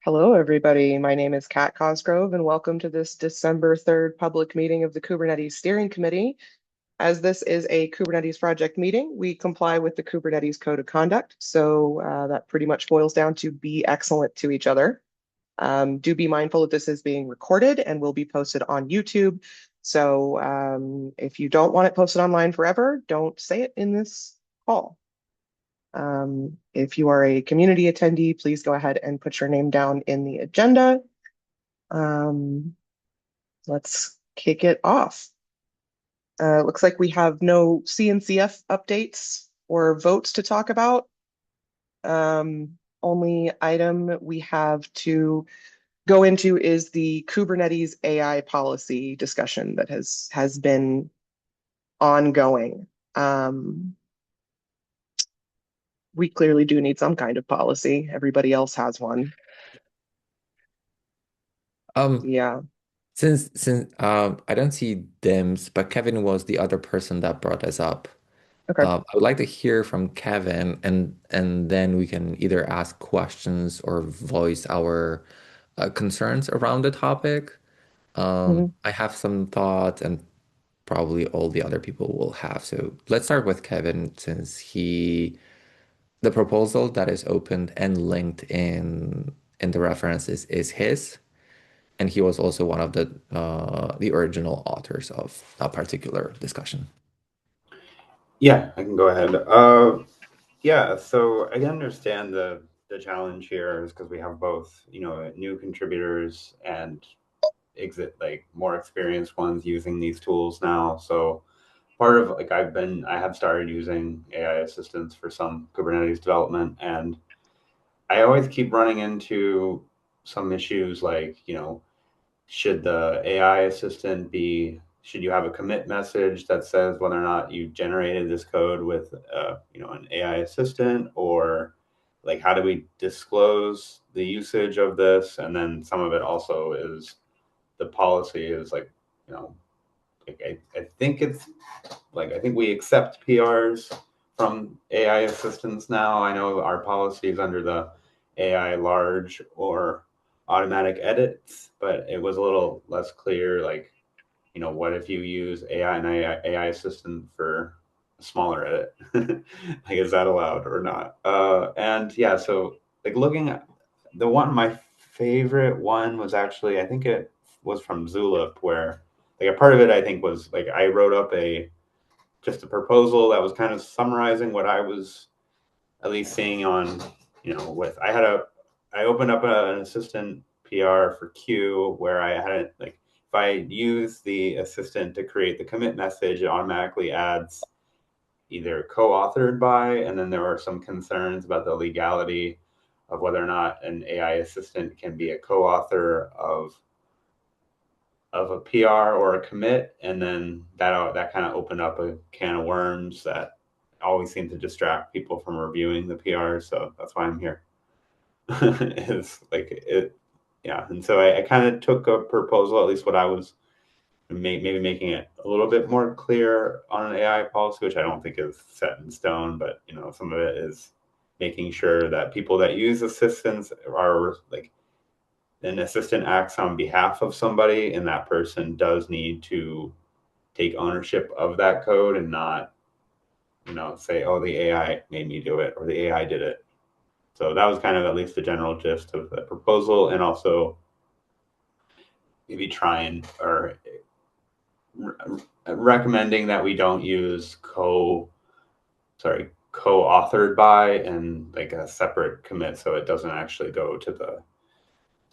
Hello, everybody. My name is Kat Cosgrove, and welcome to this December 3rd public meeting of the Kubernetes Steering Committee. As this is a Kubernetes project meeting, we comply with the Kubernetes Code of Conduct. So that pretty much boils down to be excellent to each other. Do be mindful that this is being recorded and will be posted on YouTube. So if you don't want it posted online forever, don't say it in this call. If you are a community attendee, please go ahead and put your name down in the agenda. Um, let's kick it off. Looks like we have no CNCF updates or votes to talk about. Only item we have to go into is the Kubernetes AI policy discussion that has been ongoing. We clearly do need some kind of policy. Everybody else has one. Um, Yeah. since I don't see Dims, but Kevin was the other person that brought us up. Okay. I would like to hear from Kevin, and then we can either ask questions or voice our concerns around the topic. Mhm. I have some thoughts, and probably all the other people will have. So let's start with Kevin, since the proposal that is opened and linked in the references is his. And he was also one of the original authors of a particular discussion. Yeah, I can go ahead. Yeah, so I can understand the challenge here is because we have both, new contributors and exit like more experienced ones using these tools now. So part of like I have started using AI assistants for some Kubernetes development, and I always keep running into some issues like, should the AI assistant be, should you have a commit message that says whether or not you generated this code with, an AI assistant, or like how do we disclose the usage of this? And then some of it also is the policy is like, you know, like I think it's like, I think we accept PRs from AI assistants now. I know our policy is under the AI large or automatic edits, but it was a little less clear. Like, what if you use AI and AI assistant for a smaller edit? Like, is that allowed or not? And yeah, so like looking at the one, my favorite one was actually, I think it was from Zulip, where like a part of it, I think was like I wrote up just a proposal that was kind of summarizing what I was at least seeing on, with I opened up an assistant PR for Q where I had it like, if I use the assistant to create the commit message, it automatically adds either co-authored by, and then there were some concerns about the legality of whether or not an AI assistant can be a co-author of a PR or a commit, and then that kind of opened up a can of worms that always seem to distract people from reviewing the PR. So that's why I'm here. Is like it, yeah. And so I kind of took a proposal, at least what I was maybe making it a little bit more clear on an AI policy, which I don't think is set in stone, but some of it is making sure that people that use assistants are like, an assistant acts on behalf of somebody, and that person does need to take ownership of that code and not, say, oh, the AI made me do it or the AI did it. So that was kind of at least the general gist of the proposal, and also maybe trying or recommending that we don't use co-authored by and like a separate commit, so it doesn't actually go to the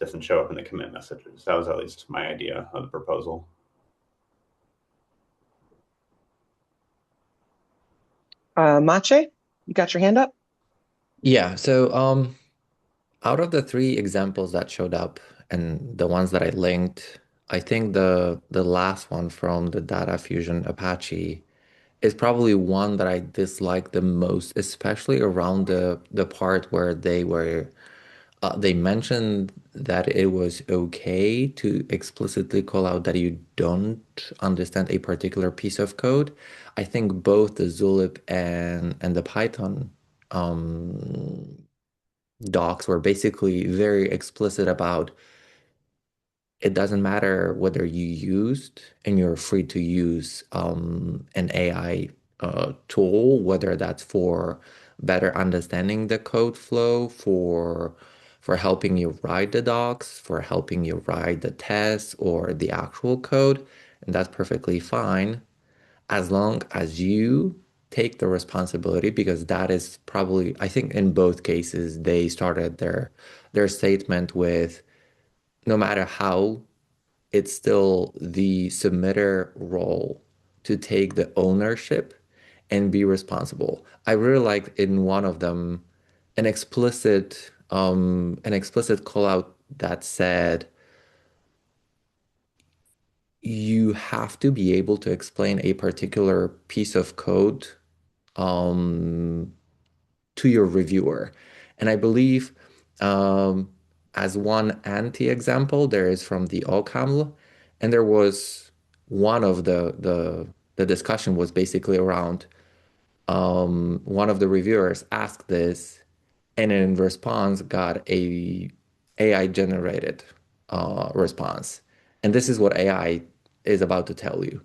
doesn't show up in the commit messages. That was at least my idea of the proposal. Mache, you got your hand up? Yeah, so out of the three examples that showed up and the ones that I linked, I think the last one from the Data Fusion Apache is probably one that I dislike the most, especially around the part where they mentioned that it was okay to explicitly call out that you don't understand a particular piece of code. I think both the Zulip and the Python um, docs were basically very explicit about it doesn't matter whether you used and you're free to use an AI tool, whether that's for better understanding the code flow, for helping you write the docs, for helping you write the tests or the actual code, and that's perfectly fine as long as you take the responsibility, because that is probably, I think in both cases, they started their statement with no matter how, it's still the submitter role to take the ownership and be responsible. I really liked in one of them an explicit call out that said you have to be able to explain a particular piece of code um, to your reviewer. And I believe, um, as one anti-example, there is from the OCaml, and there was one of the discussion was basically around one of the reviewers asked this, and in response got a AI generated response. And this is what AI is about to tell you.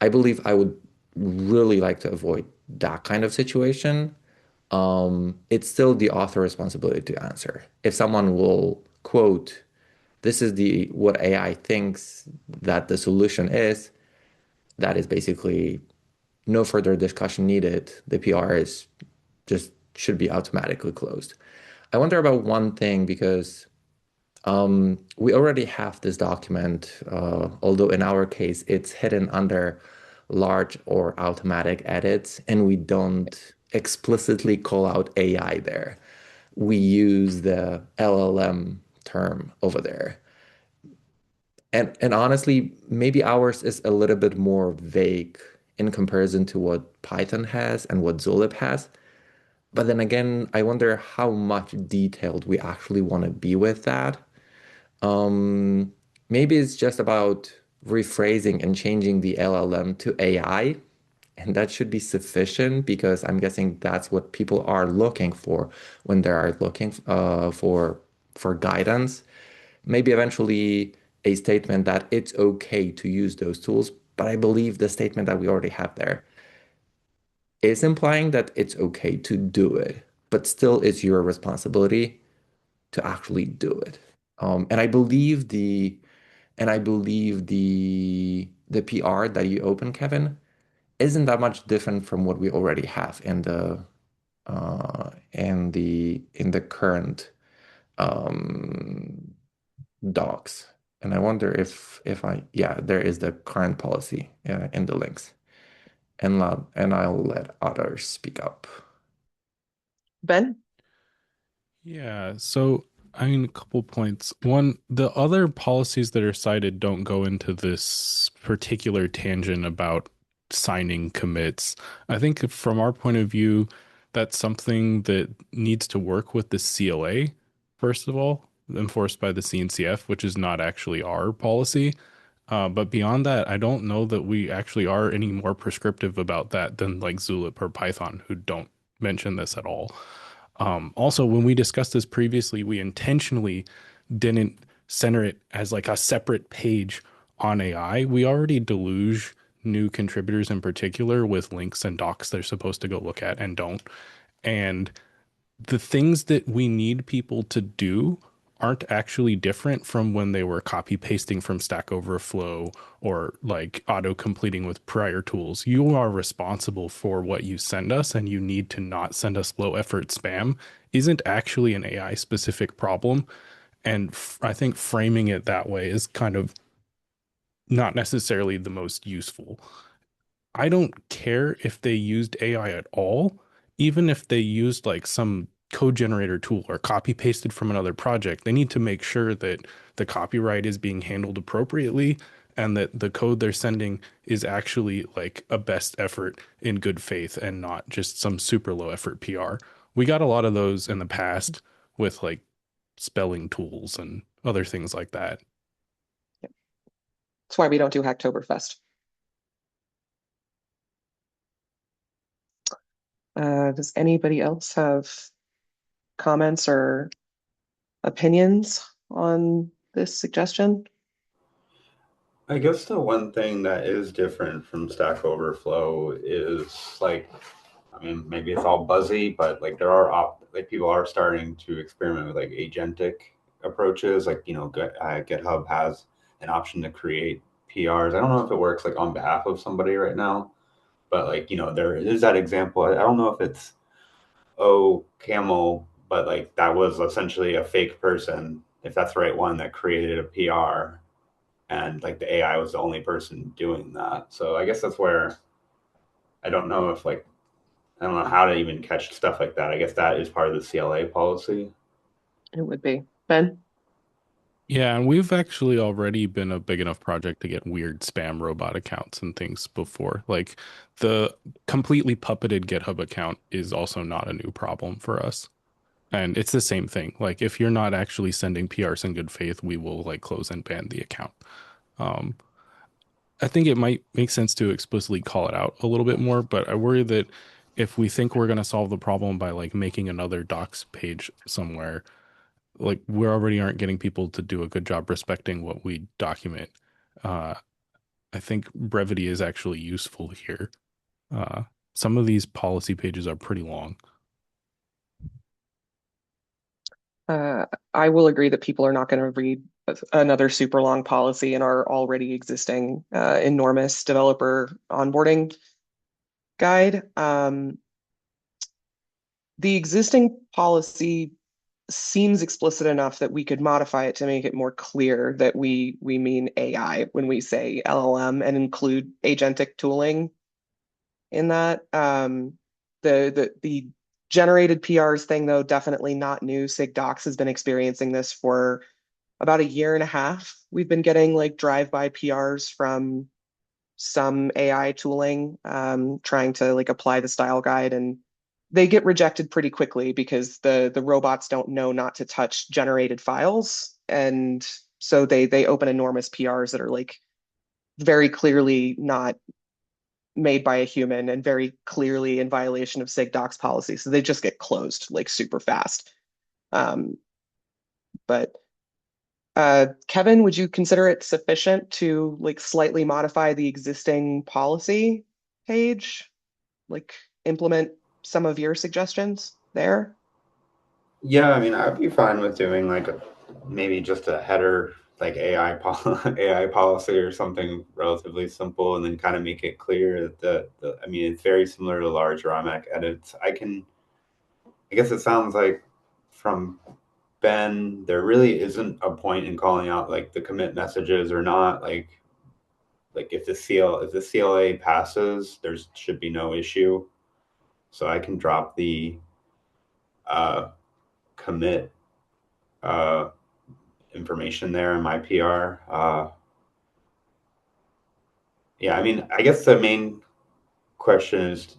I believe I would really like to avoid that kind of situation. It's still the author responsibility to answer. If someone will quote, this is the what AI thinks that the solution is, that is basically no further discussion needed. The PR is just should be automatically closed. I wonder about one thing because we already have this document, although in our case it's hidden under large or automatic edits, and we don't explicitly call out AI there. We use the LLM term over there. And honestly, maybe ours is a little bit more vague in comparison to what Python has and what Zulip has. But then again, I wonder how much detailed we actually want to be with that. Um, Maybe it's just about rephrasing and changing the LLM to AI, and that should be sufficient because I'm guessing that's what people are looking for when they are looking for guidance. Maybe eventually a statement that it's okay to use those tools, but I believe the statement that we already have there is implying that it's okay to do it, but still it's your responsibility to actually do it. And I believe the PR that you open, Kevin, isn't that much different from what we already have in the current um, docs. And I wonder if there is the current policy in the links, and I'll let others speak up. Ben? Yeah, so I mean, a couple points. One, the other policies that are cited don't go into this particular tangent about signing commits. I think from our point of view, that's something that needs to work with the CLA, first of all, enforced by the CNCF, which is not actually our policy. But beyond that, I don't know that we actually are any more prescriptive about that than like Zulip or Python, who don't mention this at all. Also, when we discussed this previously, we intentionally didn't center it as like a separate page on AI. We already deluge new contributors in particular with links and docs they're supposed to go look at and don't. And the things that we need people to do aren't actually different from when they were copy pasting from Stack Overflow or like auto completing with prior tools. You are responsible for what you send us, and you need to not send us low effort spam isn't actually an AI specific problem. And I think framing it that way is kind of not necessarily the most useful. I don't care if they used AI at all, even if they used like some code generator tool or copy pasted from another project. They need to make sure that the copyright is being handled appropriately and that the code they're sending is actually like a best effort in good faith and not just some super low effort PR. We got a lot of those in the past with like spelling tools and other things like that. That's why we don't do Hacktoberfest. Does anybody else have comments or opinions on this suggestion? I guess the one thing that is different from Stack Overflow is like, I mean, maybe it's all buzzy, but like there are like people are starting to experiment with like agentic approaches. Like, GitHub has an option to create PRs. I don't know if it works like on behalf of somebody right now, but like, there is that example. I don't know if it's Camel, but like that was essentially a fake person, if that's the right one, that created a PR, and like the AI was the only person doing that. So I guess that's where I don't know if like I don't know how to even catch stuff like that. I guess that is part of the CLA policy. It would be. Ben? Yeah, and we've actually already been a big enough project to get weird spam robot accounts and things before. Like the completely puppeted GitHub account is also not a new problem for us. And it's the same thing. Like if you're not actually sending PRs in good faith, we will like close and ban the account. Um, I think it might make sense to explicitly call it out a little bit more, but I worry that if we think we're going to solve the problem by like making another docs page somewhere, like we already aren't getting people to do a good job respecting what we document. Uh, I think brevity is actually useful here. Uh, some of these policy pages are pretty long. I will agree that people are not going to read another super long policy in our already existing enormous developer onboarding guide. The existing policy seems explicit enough that we could modify it to make it more clear that we mean AI when we say LLM and include agentic tooling in that. The generated PRs thing, though, definitely not new. SigDocs has been experiencing this for about a year and a half. We've been getting like drive-by PRs from some AI tooling, trying to like apply the style guide, and they get rejected pretty quickly because the robots don't know not to touch generated files, and so they open enormous PRs that are like very clearly not made by a human and very clearly in violation of SigDocs policy. So they just get closed like super fast. Um, but Kevin, would you consider it sufficient to like slightly modify the existing policy page, like implement some of your suggestions there? Yeah, I mean, I'd be fine with doing like maybe just a header, like AI policy or something relatively simple, and then kind of make it clear that I mean, it's very similar to large automatic edits. I guess it sounds like from Ben, there really isn't a point in calling out like the commit messages or not. Like if the CLA passes, there should be no issue. So I can drop the uh, commit uh, information there in my PR. Yeah, I mean, I guess the main question is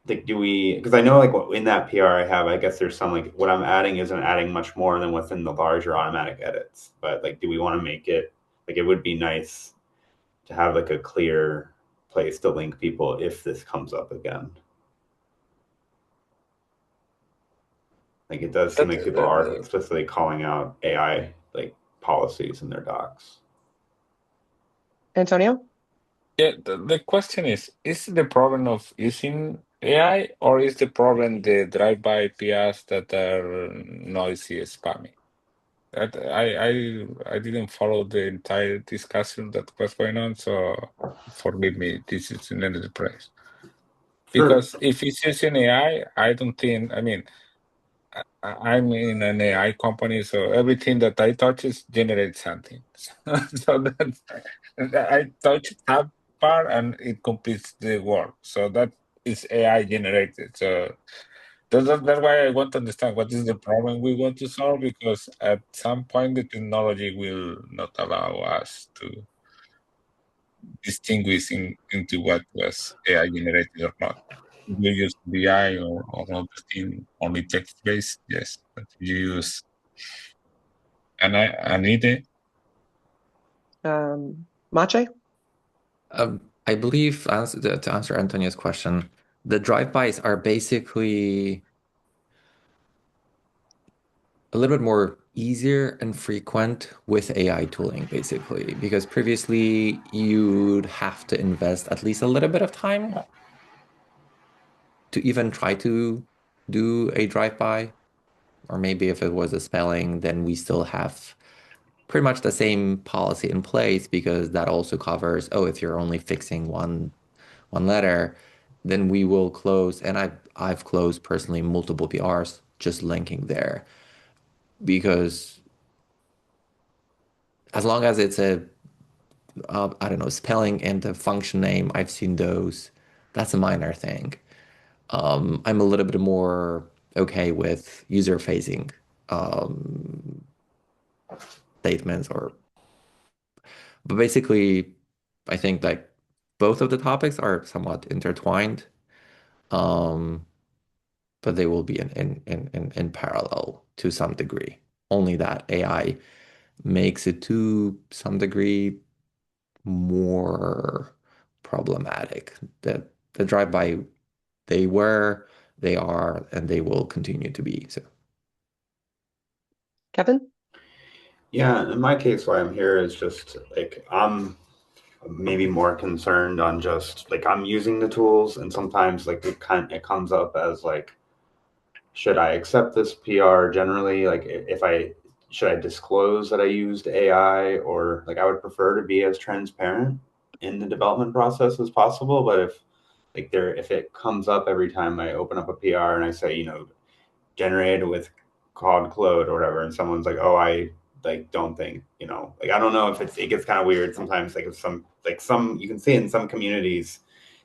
like, do we? Because I know like in that PR I have, I guess there's some like what I'm adding isn't adding much more than within the larger automatic edits. But like, do we want to make it like it would be nice to have like a clear place to link people if this comes up again? Like it does seem That, like people are explicitly calling out AI like policies in their docs. Antonio? yeah, the question is the problem of using AI or is the problem the drive-by PRs that are noisy, spammy? I didn't follow the entire discussion that was going on, so forgive me. This is in the press. Because if it's using AI, I don't think. I mean, I'm in an AI company, so everything that I touch is generates something. So that I touch that part and it completes the work. So that is AI generated. So that's why I want to understand what is the problem we want to solve, because at some point the technology will not allow us to distinguish into what was AI generated or not. If you use BI or other thing, only text based, yes. But if you use Anite, Mache? I believe to answer Antonio's question, the drive-bys are basically a little bit more easier and frequent with AI tooling, basically, because previously you'd have to invest at least a little bit of time to even try to do a drive-by. Or maybe if it was a spelling, then we still have pretty much the same policy in place because that also covers, oh, if you're only fixing one letter, then we will close. And I've closed personally multiple PRs just linking there because as long as it's I don't know, spelling and a function name, I've seen those. That's a minor thing. I'm a little bit more okay with user-facing um, statements but basically, I think like both of the topics are somewhat intertwined, um, but they will be in parallel to some degree. Only that AI makes it to some degree more problematic. The drive-by, they were, they are, and they will continue to be. So Kevin? Yeah, in my case, why I'm here is just like I'm maybe more concerned on just like I'm using the tools, and sometimes like it comes up as like, should I accept this PR generally? Like if I should I disclose that I used AI, or like I would prefer to be as transparent in the development process as possible. But if it comes up every time I open up a PR and I say, generated with Claude or whatever, and someone's like, "Oh, I like don't think," like I don't know if it gets kind of weird sometimes. Like if some you can see in some communities,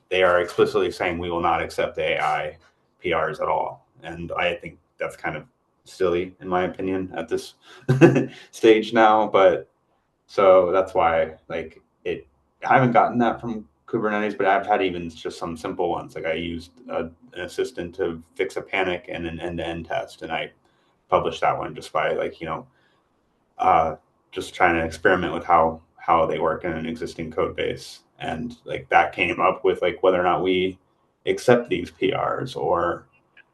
they are explicitly saying we will not accept AI PRs at all, and I think that's kind of silly in my opinion at this stage now. But so that's why like it. I haven't gotten that from Kubernetes, but I've had even just some simple ones. Like I used an assistant to fix a panic and an end-to-end test, and I published that one just by uh, just trying to experiment with how they work in an existing code base, and like that came up with like whether or not we accept these PRs, or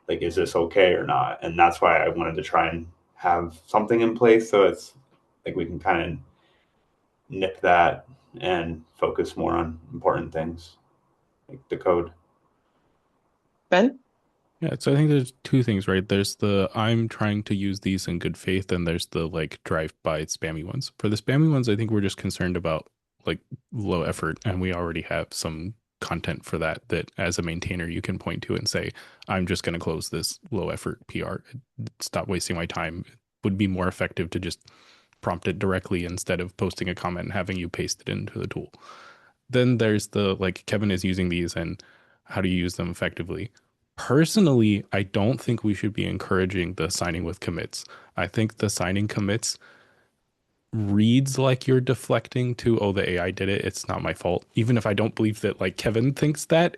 like is this okay or not, and that's why I wanted to try and have something in place so it's like we can kind of nip that and focus more on important things like the code. Ben? Yeah, so I think there's two things, right? There's the I'm trying to use these in good faith, and there's the like drive-by spammy ones. For the spammy ones, I think we're just concerned about like low effort, and we already have some content for that as a maintainer you can point to and say, I'm just going to close this low effort PR. Stop wasting my time. It would be more effective to just prompt it directly instead of posting a comment and having you paste it into the tool. Then there's the like Kevin is using these and how do you use them effectively? Personally, I don't think we should be encouraging the signing with commits. I think the signing commits reads like you're deflecting to, oh, the AI did it. It's not my fault. Even if I don't believe that like Kevin thinks that,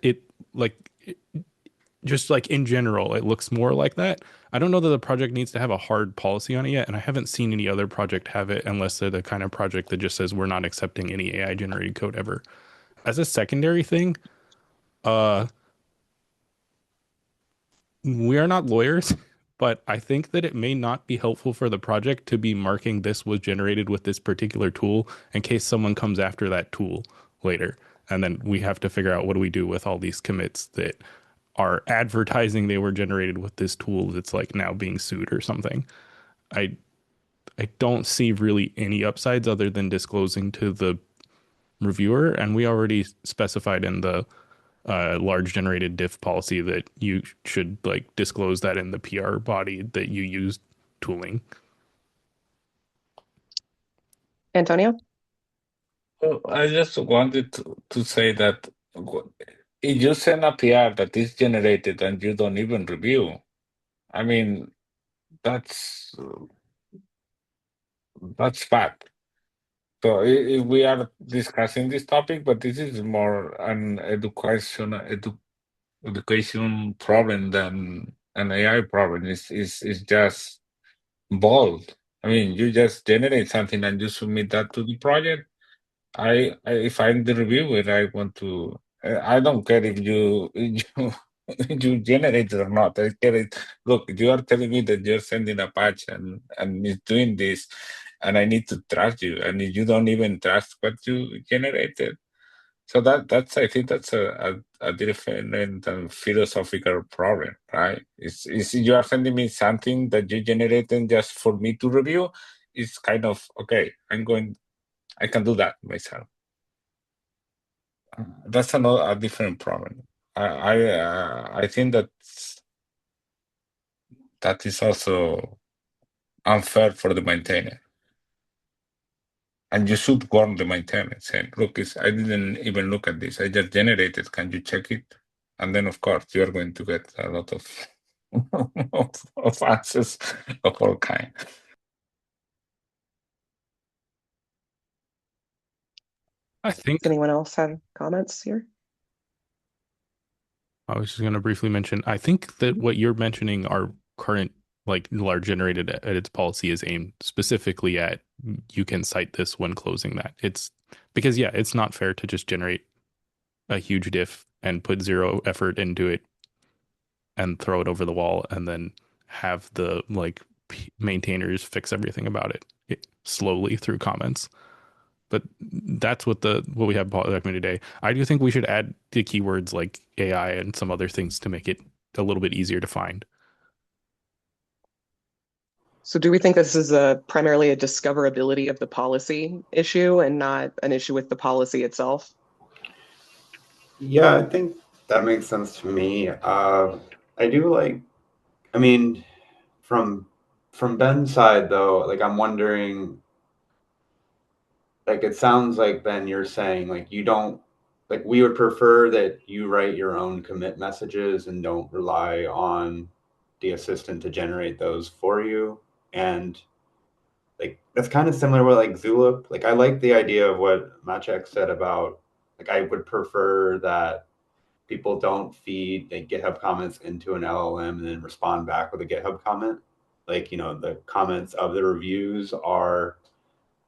just like in general, it looks more like that. I don't know that the project needs to have a hard policy on it yet, and I haven't seen any other project have it unless they're the kind of project that just says we're not accepting any AI generated code ever. As a secondary thing, uh, we are not lawyers, but I think that it may not be helpful for the project to be marking this was generated with this particular tool in case someone comes after that tool later. And then we have to figure out what do we do with all these commits that are advertising they were generated with this tool that's like now being sued or something. I I don't see really any upsides other than disclosing to the reviewer, and we already specified in the large generated diff policy that you should like disclose that in the PR body that you use tooling. Antonio? Well, I just wanted to say that if you send a PR that is generated and you don't even review, I mean, that's that's bad. So we are discussing this topic, but this is more an education problem than an AI problem. It's just bold. I mean, you just generate something and you submit that to the project. I if I'm the reviewer, I want to. I don't care if you you generate it or not. I get it. Look, you are telling me that you're sending a patch and it's doing this, and I need to trust you, and you don't even trust what you generated. So that's I think that's a different and philosophical problem, right? Is you are sending me something that you generated just for me to review. It's kind of okay. I can do that myself. That's a different problem. I think that is also unfair for the maintainer. And you should warn the maintainer saying, look, I didn't even look at this. I just generated. Can you check it? And then, of course, you're going to get a lot of of answers of all kind. I think Does anyone else have comments here? I was just going to briefly mention, I think that what you're mentioning, our current like large generated edits policy is aimed specifically at you can cite this when closing that. It's because, yeah, it's not fair to just generate a huge diff and put zero effort into it and throw it over the wall and then have the like maintainers fix everything about it slowly through comments. But that's what we have documented today. I do think we should add the keywords like AI and some other things to make it a little bit easier to find. So do we think this is primarily a discoverability of the policy issue and not an issue with the policy itself? Yeah, I think that makes sense to me. I do like, I mean, from Ben's side though, like I'm wondering, like it sounds like Ben, you're saying like you don't like we would prefer that you write your own commit messages and don't rely on the assistant to generate those for you. And like that's kind of similar with like Zulip. Like I like the idea of what Maciek said about like I would prefer that people don't feed like GitHub comments into an LLM and then respond back with a GitHub comment. Like, you know, the comments of the reviews are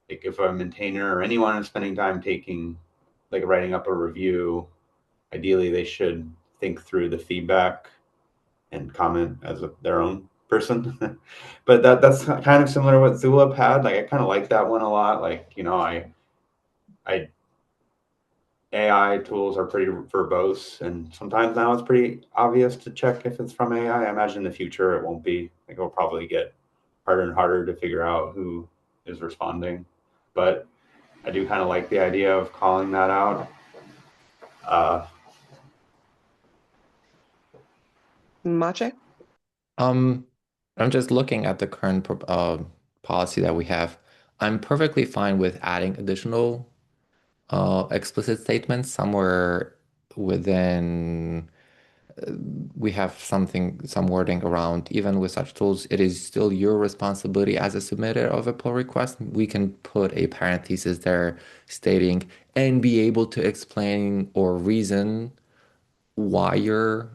like if a maintainer or anyone is spending time taking like writing up a review, ideally they should think through the feedback and comment as their own person. But that's kind of similar to what Zulip had. Like I kind of like that one a lot. Like, you know, I AI tools are pretty verbose, and sometimes now it's pretty obvious to check if it's from AI. I imagine in the future it won't be. Like it'll probably get harder and harder to figure out who is responding. But I do kind of like the idea of calling that out. Uh, Maciek? Um, I'm just looking at the current policy that we have. I'm perfectly fine with adding additional explicit statements somewhere within. We have some wording around, even with such tools, it is still your responsibility as a submitter of a pull request. We can put a parenthesis there stating and be able to explain or reason why you're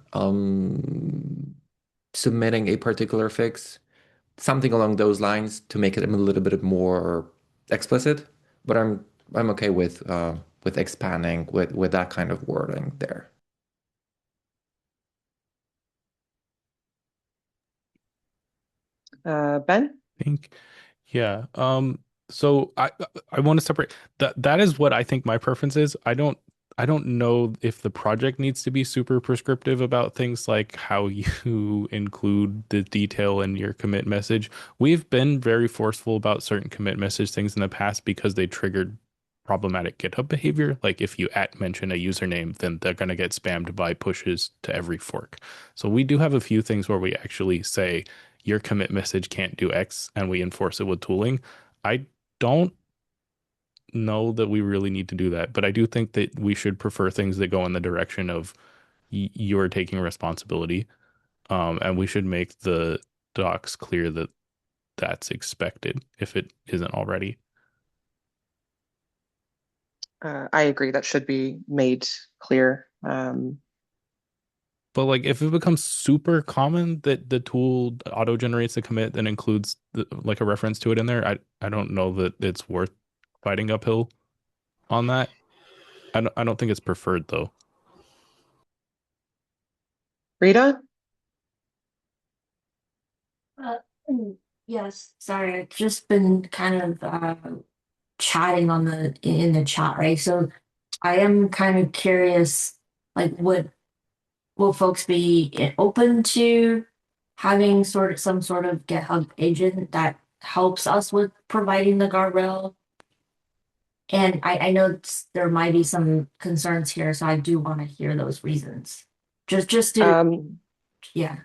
submitting a particular fix, something along those lines to make it a little bit more explicit. But I'm okay with expanding with that kind of wording there. Ben? I think, yeah. So I want to separate that is what I think my preference is. I don't know if the project needs to be super prescriptive about things like how you include the detail in your commit message. We've been very forceful about certain commit message things in the past because they triggered problematic GitHub behavior. Like if you mention a username, then they're going to get spammed by pushes to every fork. So we do have a few things where we actually say your commit message can't do X and we enforce it with tooling. I don't know that we really need to do that, but I do think that we should prefer things that go in the direction of you're taking responsibility. And we should make the docs clear that that's expected if it isn't already. I agree that should be made clear. But like if it becomes super common that the tool auto generates a commit that includes like a reference to it in there, I don't know that it's worth fighting uphill on that. I don't think it's preferred though. Rita? Uh, yes, sorry, I've just been kind of chatting on the in the chat, right? So I am kind of curious, like, would will folks be open to having some sort of GitHub agent that helps us with providing the guardrail? And I know there might be some concerns here, so I do want to hear those reasons. Just to, Um, yeah.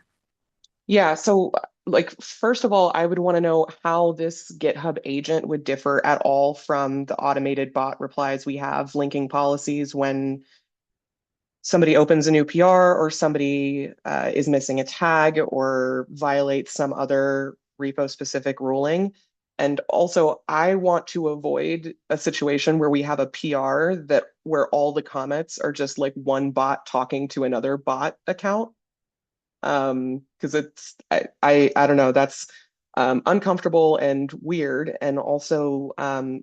yeah, so like first of all, I would want to know how this GitHub agent would differ at all from the automated bot replies we have linking policies when somebody opens a new PR or somebody is missing a tag or violates some other repo specific ruling. And also, I want to avoid a situation where we have a PR that where all the comments are just like one bot talking to another bot account. Because it's I don't know, that's uncomfortable and weird and also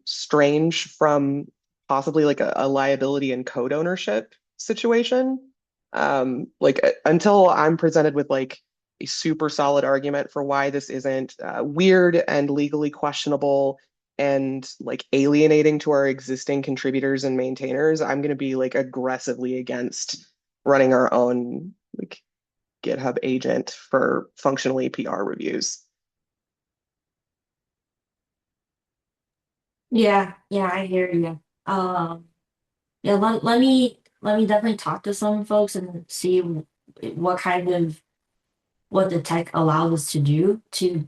strange from possibly like a liability and code ownership situation. Like until I'm presented with like a super solid argument for why this isn't weird and legally questionable and like alienating to our existing contributors and maintainers, I'm going to be like aggressively against running our own like GitHub agent for functional PR reviews. Yeah, I hear you. Yeah, let me definitely talk to some folks and see what kind of what the tech allows us to do to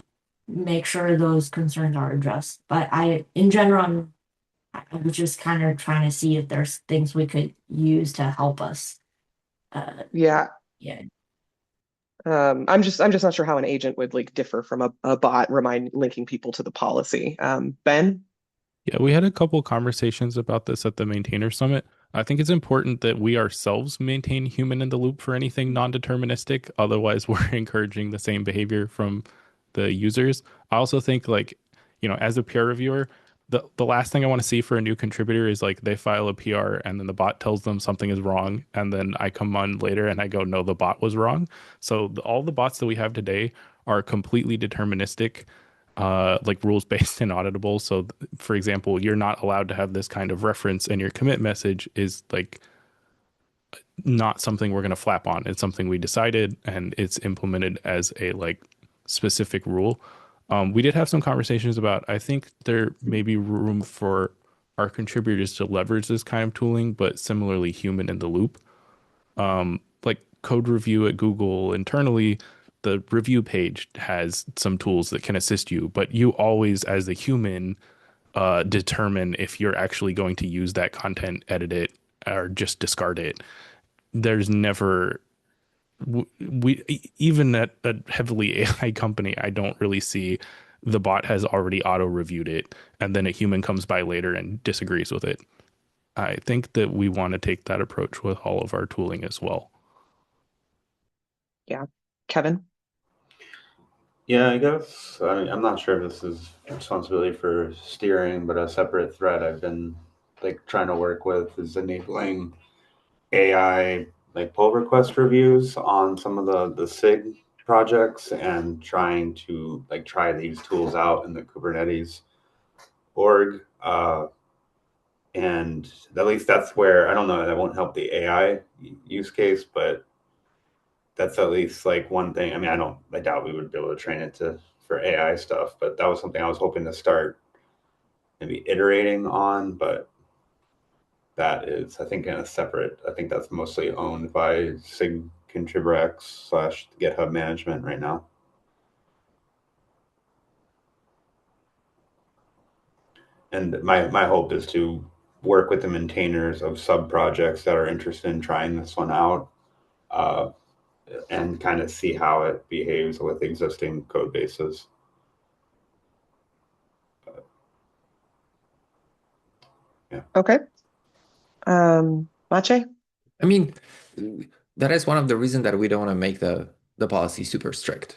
make sure those concerns are addressed. But in general, I was just kind of trying to see if there's things we could use to help us. Yeah. Yeah. I'm just not sure how an agent would like differ from a bot linking people to the policy. Ben? Yeah, we had a couple conversations about this at the Maintainer Summit. I think it's important that we ourselves maintain human in the loop for anything non-deterministic. Otherwise, we're encouraging the same behavior from the users. I also think like, as a peer reviewer, the last thing I want to see for a new contributor is like they file a PR and then the bot tells them something is wrong, and then I come on later and I go, no, the bot was wrong. So all the bots that we have today are completely deterministic, like rules based and auditable. So, for example, you're not allowed to have this kind of reference, and your commit message is like not something we're going to flap on. It's something we decided, and it's implemented as a like specific rule. We did have some conversations about. I think there may be room for our contributors to leverage this kind of tooling, but similarly human in the loop. Like code review at Google internally, the review page has some tools that can assist you, but you always, as a human, determine if you're actually going to use that content, edit it, or just discard it. There's never we even at a heavily AI company, I don't really see the bot has already auto reviewed it, and then a human comes by later and disagrees with it. I think that we want to take that approach with all of our tooling as well. Yeah. Kevin? Yeah, I guess I'm not sure if this is responsibility for steering, but a separate thread I've been like trying to work with is enabling AI like pull request reviews on some of the SIG projects and trying to like try these tools out in the Kubernetes org. And at least that's where I don't know that won't help the AI use case, but that's at least like one thing. I mean, I doubt we would be able to train it to for AI stuff, but that was something I was hoping to start maybe iterating on. But that is, I think, in a separate. I think that's mostly owned by Sig Contriburex / GitHub management right now. And my hope is to work with the maintainers of sub projects that are interested in trying this one out. And kind of see how it behaves with existing code bases. Yeah. Okay. Mache? I mean, that is one of the reasons that we don't want to make the policy super strict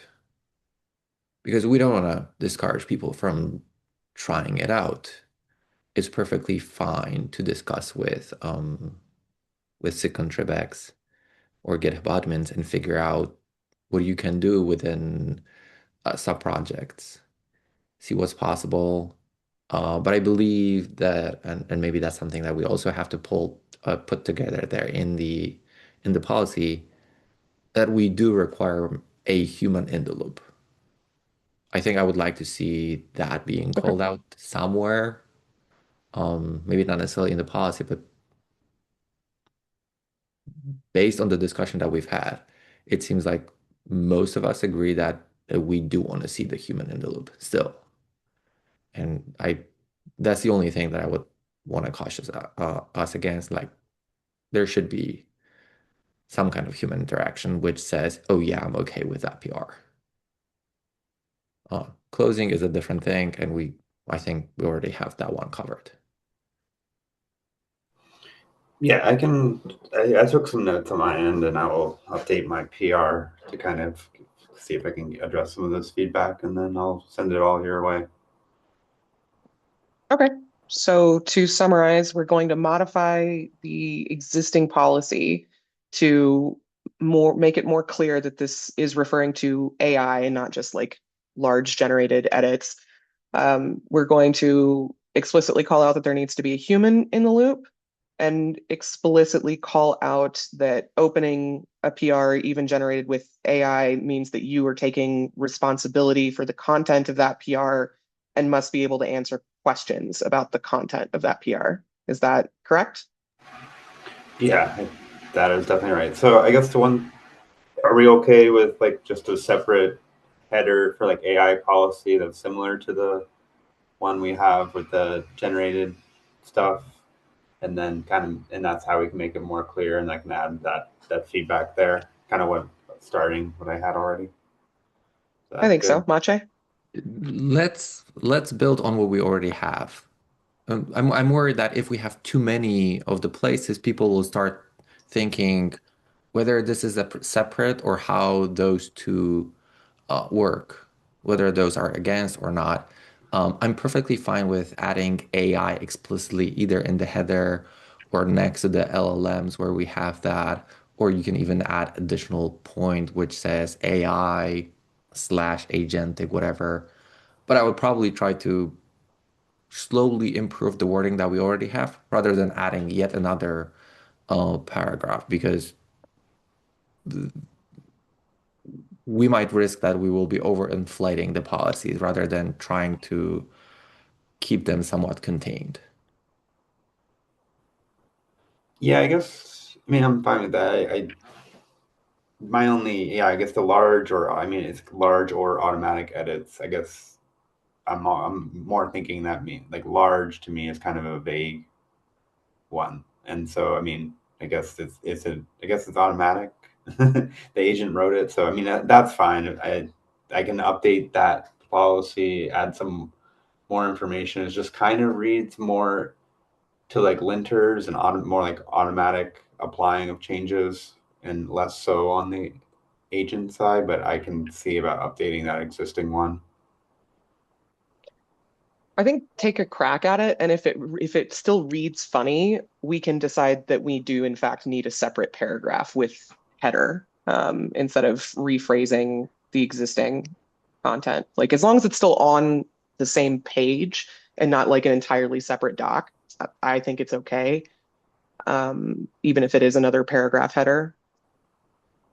because we don't want to discourage people from trying it out. It's perfectly fine to discuss with SigContribX or GitHub admins and figure out what you can do within sub-projects, see what's possible. But I believe that, and maybe that's something that we also have to put together there in the policy, that we do require a human in the loop. I think I would like to see that being Okay. called out somewhere. Maybe not necessarily in the policy, but based on the discussion that we've had, it seems like most of us agree that we do want to see the human in the loop still. And that's the only thing that I would want to caution us against. Like, there should be some kind of human interaction which says, oh yeah, I'm okay with that PR. Closing is a different thing, and I think we already have that one covered. Yeah, I took some notes on my end, and I will update my PR to kind of see if I can address some of this feedback, and then I'll send it all your way. Okay. So to summarize, we're going to modify the existing policy to make it more clear that this is referring to AI and not just like large generated edits. We're going to explicitly call out that there needs to be a human in the loop and explicitly call out that opening a PR even generated with AI means that you are taking responsibility for the content of that PR and must be able to answer questions about the content of that PR. Is that correct? Yeah, that is definitely right. So I guess are we okay with like just a separate header for like AI policy that's similar to the one we have with the generated stuff? And then and that's how we can make it more clear, and I can add that feedback there. Kind of starting what I had already. I think Good? so. Mache? Let's build on what we already have. I'm worried that if we have too many of the places, people will start thinking whether this is a separate or how those two work, whether those are against or not. I'm perfectly fine with adding AI explicitly either in the header or next to the LLMs where we have that, or you can even add additional point which says AI slash agentic, whatever. But I would probably try to slowly improve the wording that we already have rather than adding yet another paragraph, because we might risk that we will be overinflating the policies rather than trying to keep them somewhat contained. Yeah, I guess. I mean, I'm fine with that. My only, yeah, I guess the large or I mean, it's large or automatic edits. I guess I'm more thinking that mean like large to me is kind of a vague one, and so I mean, I guess I guess it's automatic. The agent wrote it, so I mean that's fine. I can update that policy, add some more information. It just kind of reads more to like linters and more like automatic applying of changes and less so on the agent side, but I can see about updating that existing one. I think take a crack at it, and if it still reads funny, we can decide that we do in fact need a separate paragraph with header instead of rephrasing the existing content. Like as long as it's still on the same page and not like an entirely separate doc, I think it's okay. Even if it is another paragraph header.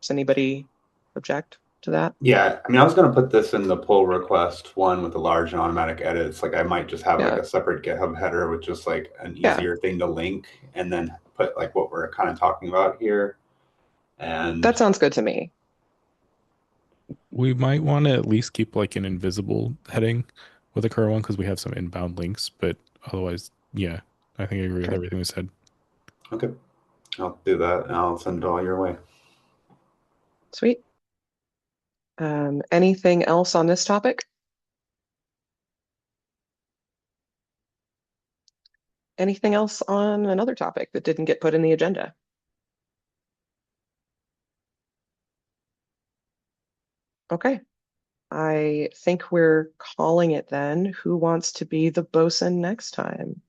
Does anybody object to that? Yeah, I mean, I was going to put this in the pull request one with the large and automatic edits. Like, I might just have like Yeah, a separate GitHub header with just like an yeah, easier thing to link, and then put like what we're kind of talking about here. And that sounds good to me. We might want to at least keep like an invisible heading with the current one because we have some inbound links, but otherwise, yeah, I think I agree with Okay, everything we said. okay, I'll do that, and I'll send it all your way. sweet. Anything else on this topic? Anything else on another topic that didn't get put in the agenda? Okay, I think we're calling it then. Who wants to be the bosun next time?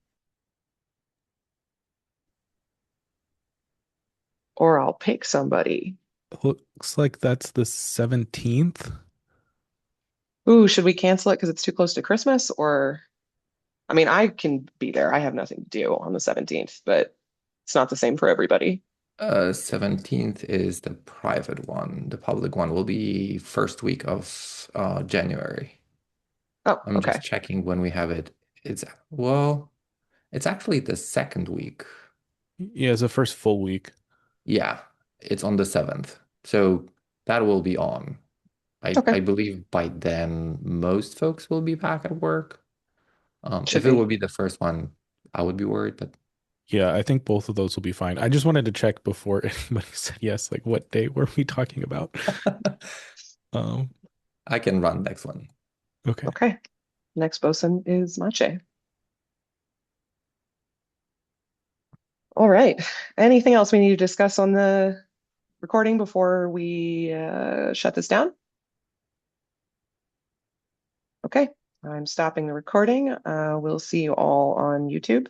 or I'll pick somebody. Looks like that's the 17th. Ooh, should we cancel it because it's too close to Christmas? Or, I mean, I can be there. I have nothing to do on the 17th, but it's not the same for everybody. 17th is the private one. The public one will be first week of January. Oh, I'm okay. just checking when we have it. Well, it's actually the second week. Yeah, it's the first full week. Yeah, it's on the 7th. So that will be on. Okay. I believe by then most folks will be back at work. Should If it be. would be the first one, I would be worried, but Yeah, I think both of those will be fine. I just wanted to check before anybody said yes, like what day were we talking about? Um, I can run next one. okay. Okay. Next bosun is Mache. All right. Anything else we need to discuss on the recording before we shut this down? Okay. I'm stopping the recording. We'll see you all on YouTube.